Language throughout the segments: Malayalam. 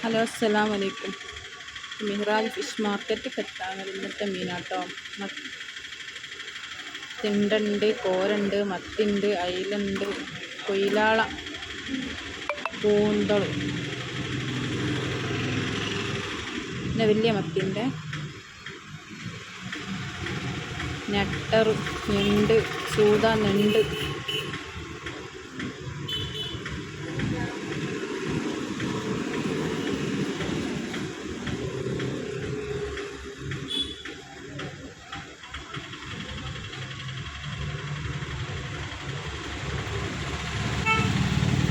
ഹലോ അസ്സലാമു അലൈക്കും. Mihraj fish market Kattangal. ഇന്നത്തെ മീനാട്ടോ. തിണ്ടുണ്ട്, കോരുണ്ട്, മത്തിണ്ട്, അയിലുണ്ട്, കൊയിലാള, കൂന്തൾ, പിന്നെ വലിയ മത്തിൻ്റെ, നെട്ടർ, ഞണ്ട്, സൂത, നെണ്ട്,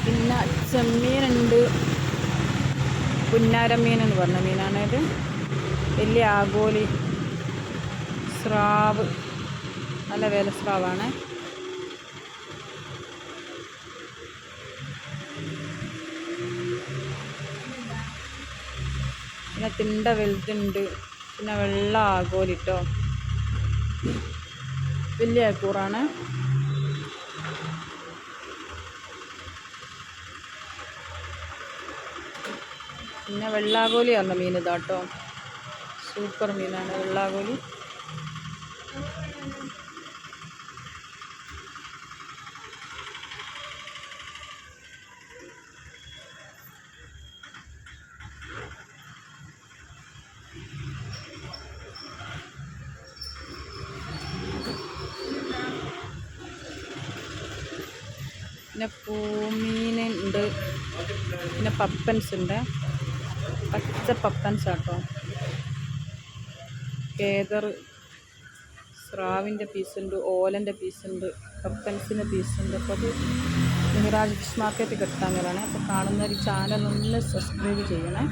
പിന്നെ ചെമ്മീനുണ്ട്. പുന്നാരമീൻ എന്ന് പറഞ്ഞ മീനാണത്. വലിയ ആഗോലി, സ്രാവ്, നല്ല വില സ്രാവാണ്. പിന്നെ തിണ്ട വലുതുണ്ട്. പിന്നെ വെള്ള ആഗോലിട്ടോ, വലിയ കൂറാണ്. പിന്നെ വെള്ളാഗോലി പറഞ്ഞ മീൻ ഇതാട്ടോ, സൂപ്പർ മീനാണ് വെള്ളാഗോലി. പിന്നെ പൂമീനുണ്ട്. പിന്നെ പപ്പൻസ് ഉണ്ട്, പച്ച പപ്പൻസ് ആട്ടോ. കേദർ, സ്രാവിൻ്റെ പീസുണ്ട്, ഓലൻ്റെ പീസുണ്ട്, പപ്പൻസിൻ്റെ പീസുണ്ട്. അപ്പോൾ അത് മിഹ്റാജ് ഫിഷ് മാർക്കറ്റ് കെട്ടാങ്ങലാണ്. അപ്പോൾ കാണുന്ന ഒരു ചാനൽ ഒന്ന് സബ്സ്ക്രൈബ് ചെയ്യണേ.